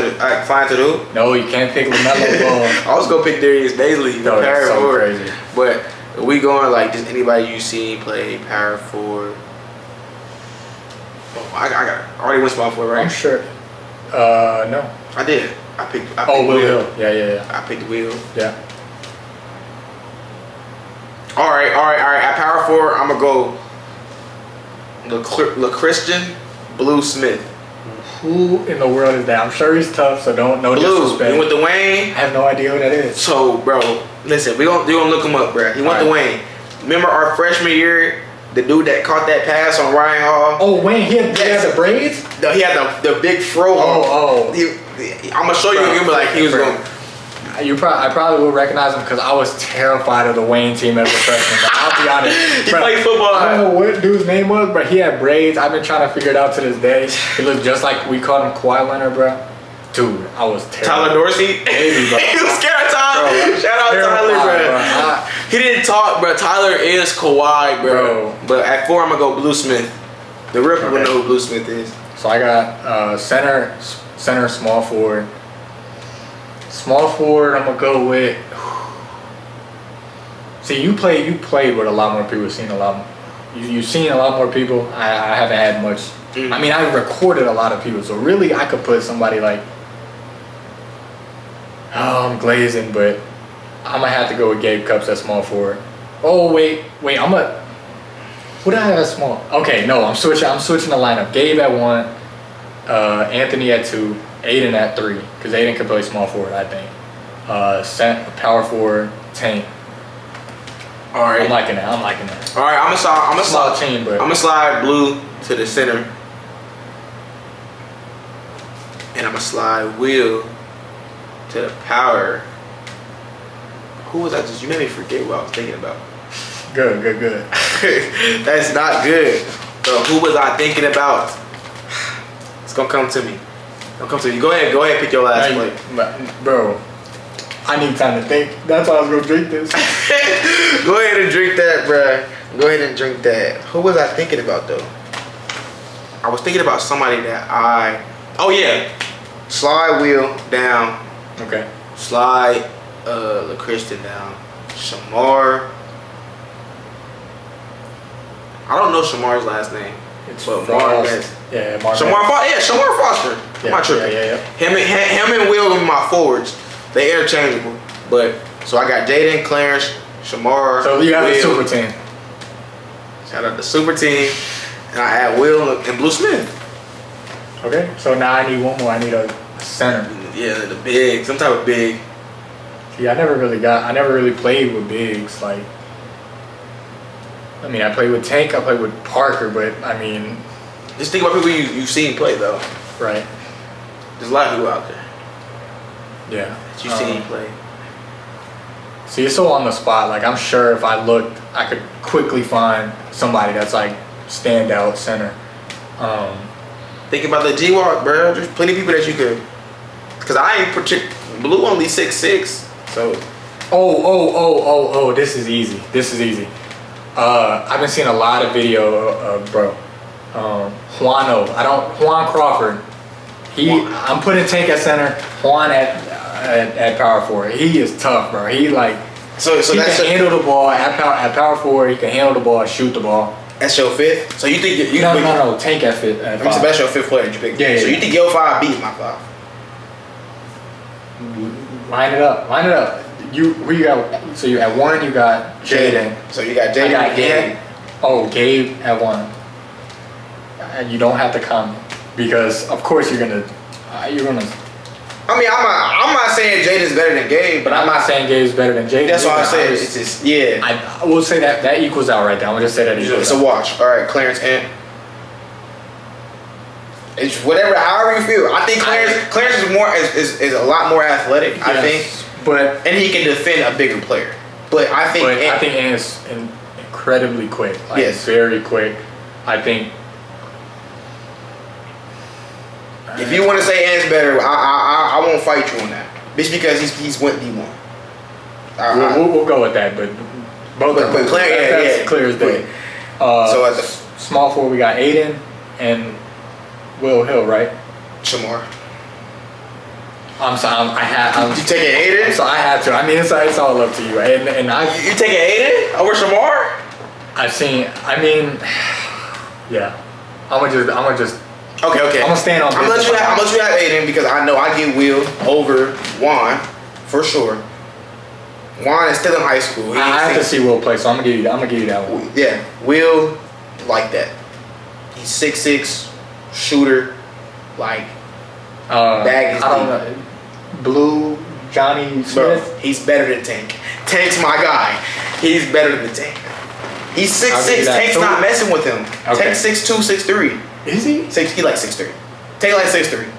Speaker 1: to the hoop?
Speaker 2: No, you can't pick LaMelo Ball.
Speaker 1: I was gonna pick Darius Bazley.
Speaker 2: No, that's so crazy.
Speaker 1: But we going like just anybody you seen play power forward. Oh, I already went small forward, right?
Speaker 2: I'm sure. No.
Speaker 1: I did. I picked
Speaker 2: Will Hill. Yeah.
Speaker 1: I picked Will.
Speaker 2: Yeah.
Speaker 1: All right. At power forward, I'm gonna go LaChristian Blue Smith.
Speaker 2: Who in the world is that? I'm sure he's tough, so no disrespect.
Speaker 1: He went to Wayne.
Speaker 2: I have no idea who that is.
Speaker 1: So, bro, listen, we gonna look him up, bro. He went to Wayne. Remember our freshman year, The dude that caught that pass on Ryan Hall.
Speaker 2: Oh, Wayne, he had the braids?
Speaker 1: No, he had the big fro.
Speaker 2: Oh.
Speaker 1: I'm gonna show you. You'll be like, he was going.
Speaker 2: I probably will recognize him because I was terrified of the Wayne team as a freshman. But I'll be honest.
Speaker 1: He played football.
Speaker 2: I don't know what dude's name was, but he had braids. I've been trying to figure it out to this day. He looked just like we called him Kawhi Leonard, bro. Dude, I was terrified.
Speaker 1: Tyler Dorsey?
Speaker 2: Baby, bro.
Speaker 1: He was scared of Tyler.
Speaker 2: Bro,
Speaker 1: Shout out Tyler, bro. He didn't talk, bro. Tyler is Kawhi, bro. But at 4, I'm going to go Blue Smith. The real people know who Blue Smith is.
Speaker 2: So I got center, small forward. Small forward, I'm going to go with... See, you played with a lot more people. You've seen a lot more people. I haven't had much. I mean, I recorded a lot of people. So really, I could put somebody like... Oh, I'm glazing, but I'm going to have to go with Gabe Cupps at small forward. Oh, wait, I'm going to... Who did I have at small? Okay, no, I'm switching the lineup. Gabe at 1, Anthony at 2, Aiden at 3, because Aiden could play small forward, I think. Power forward, Tank.
Speaker 1: All right.
Speaker 2: I'm liking that.
Speaker 1: All right, I'm gonna slide Blue to the center, and I'm gonna slide Will to the power. Who was I just? You made me forget what I was thinking about.
Speaker 2: Good.
Speaker 1: That's not good. So who was I thinking about? It's gonna come to me. Go ahead, pick your last play.
Speaker 2: Bro, I need time to think. That's why I was gonna drink this.
Speaker 1: Go ahead and drink that, bro. Go ahead and drink that. Who was I thinking about though? I was thinking about somebody that oh yeah. Slide Will down.
Speaker 2: Okay.
Speaker 1: Slide LaChriston down. Shamar. I don't know Shamar's last name.
Speaker 2: It's
Speaker 1: but
Speaker 2: Frost. Yeah,
Speaker 1: Shamar Foster.
Speaker 2: Yeah.
Speaker 1: Him and Will are my forwards. They interchangeable. But so I got Jaden, Clarence, Shamar.
Speaker 2: So you got a super team.
Speaker 1: Shout out the super team. And I add Will and Blue Smith.
Speaker 2: Okay. So now I need one more. I need a center.
Speaker 1: Yeah, the big, some type of big.
Speaker 2: See, I never really played with bigs. Like, I mean, I played with Tank, I played with Parker, but I mean,
Speaker 1: just think about people you've seen play though.
Speaker 2: Right.
Speaker 1: There's a lot of people out there.
Speaker 2: Yeah.
Speaker 1: That you've seen play.
Speaker 2: See, it's so on the spot. Like, I'm sure if I looked, I could quickly find somebody that's like standout center.
Speaker 1: Think about the G-Walk, bro. There's plenty of people that you could. Cause I ain't Blue only 6'6", so.
Speaker 2: Oh, this is easy. I've been seeing a lot of video of Juan Crawford. I'm putting Tank at center, Juan at power forward. He is tough, bro. He like he can handle the ball at power forward. He can handle the ball, shoot the ball.
Speaker 1: That's your fifth. So you think you
Speaker 2: no Tank at fifth.
Speaker 1: I mean, that's your fifth player that you picked. Yeah. So you think your 5 beat my 5?
Speaker 2: Line it up. Who you got? So you at 1, you got Jaden.
Speaker 1: So you got Jaden and Gabe.
Speaker 2: Oh, Gabe at 1. And you don't have to comment because of course you're gonna.
Speaker 1: I mean, I'm not saying Jaden's better than Gabe,
Speaker 2: but I'm not saying Gabe's better than Jaden.
Speaker 1: That's why I said it's just
Speaker 2: I will say that equals out right there. I'm gonna just say that equals.
Speaker 1: It's a wash. All right, Clarence and. It's whatever, however you feel. I think Clarence is a lot more athletic. Yes, I think, and he can defend a bigger player. But I think
Speaker 2: Ant's incredibly quick. Like, very quick. I think.
Speaker 1: If you want to say Ant's better, I won't fight you on that. Just because he's went D1.
Speaker 2: We'll go with that, but both.
Speaker 1: But
Speaker 2: that's clear as day. So at the small forward, we got Aiden and Will Hill, right?
Speaker 1: Shamar.
Speaker 2: I'm sorry.
Speaker 1: You taking Aiden?
Speaker 2: So I have to. I mean, it's all up to you. And
Speaker 1: you taking Aiden over Shamar?
Speaker 2: Yeah. I'm gonna just.
Speaker 1: Okay.
Speaker 2: I'm gonna stand on.
Speaker 1: I'm gonna let you have Aiden because I know I get Will over Juan for sure. Juan is still in high school.
Speaker 2: I have to see Will play, so I'm gonna give you that one.
Speaker 1: Yeah, Will like that. He's 6'6", shooter, like bag is
Speaker 2: I don't know. Blue Johnny Smith.
Speaker 1: Bro, he's better than Tank. Tank's my guy. He's better than Tank. He's
Speaker 2: I'll give you
Speaker 1: 6'6".
Speaker 2: that.
Speaker 1: Tank's not messing with him.
Speaker 2: Okay.
Speaker 1: Tank's 6'2", 6'3".
Speaker 2: Is he?
Speaker 1: He like 6'3". Tank like 6'3".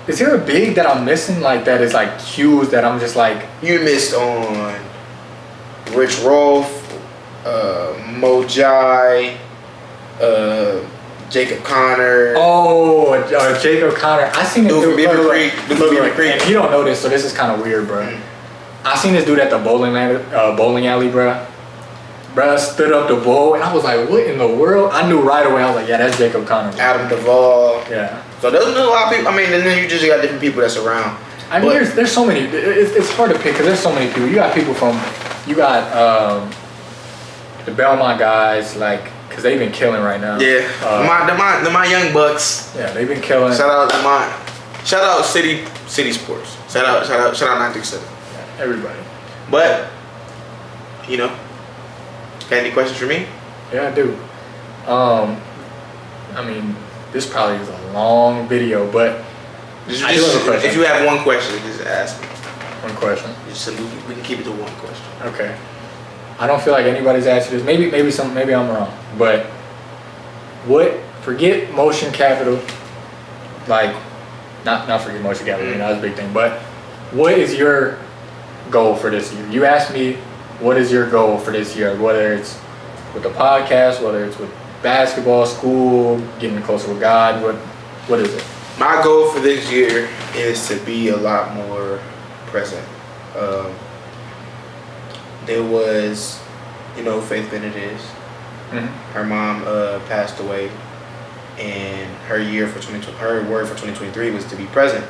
Speaker 2: Is there a big that I'm missing like that is like huge that I'm just like?
Speaker 1: You missed on Rich Rolfe, Mojai, Jacob Connor.
Speaker 2: Oh, Jacob Connor. I seen this dude.
Speaker 1: Beaver Creek.
Speaker 2: And you don't know this, so this is kind of weird, bro. I seen this dude at the bowling alley, bro. Bro stood up to bowl, and I was like, what in the world? I knew right away. I was like, yeah, that's Jacob Connor. Bro.
Speaker 1: Adam Duvall.
Speaker 2: Yeah.
Speaker 1: So there's a lot of people. I mean, and then you just got different people that's around.
Speaker 2: I mean, there's so many. It's hard to pick because there's so many people. You got people from, you got the Belmont guys, like, because they've been killing right now.
Speaker 1: Yeah. My young bucks.
Speaker 2: Yeah, they've been killing.
Speaker 1: Shout out City Sports. Shout out 937.
Speaker 2: Yeah, everybody.
Speaker 1: But you know, got any questions for me?
Speaker 2: Yeah, I do. I mean, this probably is a long video, but I do have a question.
Speaker 1: If you have one question, just ask me.
Speaker 2: One question.
Speaker 1: We can keep it to one question.
Speaker 2: Okay. I don't feel like anybody's asked you this. Maybe I'm wrong. But forget Motion Capital. Like, not forget Motion Capital. You know, that's a big thing. But what is your goal for this year? You asked me, what is your goal for this year? Whether it's with the podcast, whether it's with basketball, school, getting closer with God. What is it?
Speaker 1: My goal for this year is to be a lot more present. There was, Faith Benedict's.
Speaker 2: Mm-hmm.
Speaker 1: Her mom passed away, and her word for 2023 was to be present.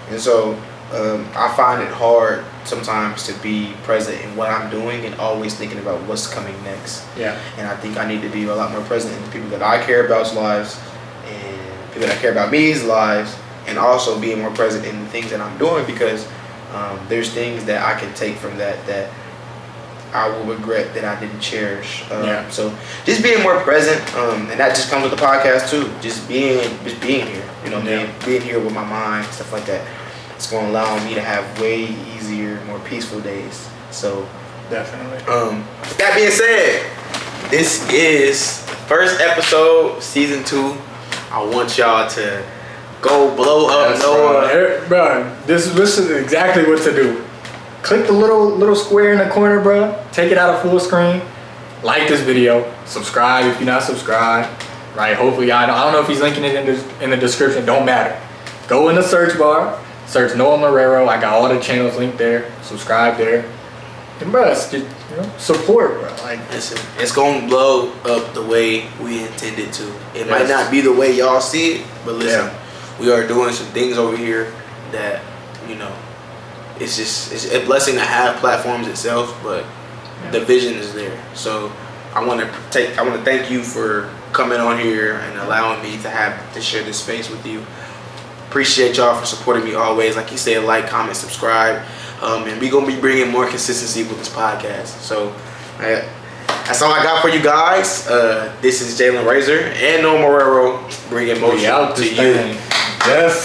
Speaker 1: And so I find it hard sometimes to be present in what I'm doing and always thinking about what's coming next.
Speaker 2: Yeah.
Speaker 1: And I think I need to be a lot more present in the people that I care about's lives and people that care about me's lives, and also being more present in the things that I'm doing, because there's things that I can take from that I will regret that I didn't cherish. So just being more present, and that just comes with the podcast too. Just being here, being here with my mind, stuff like that. It's going to allow me to have way easier, more peaceful days. So
Speaker 2: definitely.
Speaker 1: With that being said, this is the first episode, season 2. I want y'all to go blow up Noah.
Speaker 2: Bro, this is exactly what to do. Click the little square in the corner, bro. Take it out of full screen. Like this video. Subscribe if you're not subscribed. Right? Hopefully, I don't know if he's linking it in the description. Don't matter. Go in the search bar. Search Noah Marrero. I got all the channels linked there. Subscribe there. And bro, just, support, bro. Like,
Speaker 1: listen, it's gonna blow up the way we intended to. It might not be the way y'all see it, but listen, we are doing some things over here that it's a blessing to have platforms itself, but the vision is there. So I want to thank you for coming on here and allowing me to share this space with you. Appreciate y'all for supporting me always. Like you said, like, comment, subscribe, and we're gonna be bringing more consistency with this podcast. So that's all I got for you guys. This is Jalen Razor and Noah Marrero bringing motion to you.
Speaker 2: Yes, sir.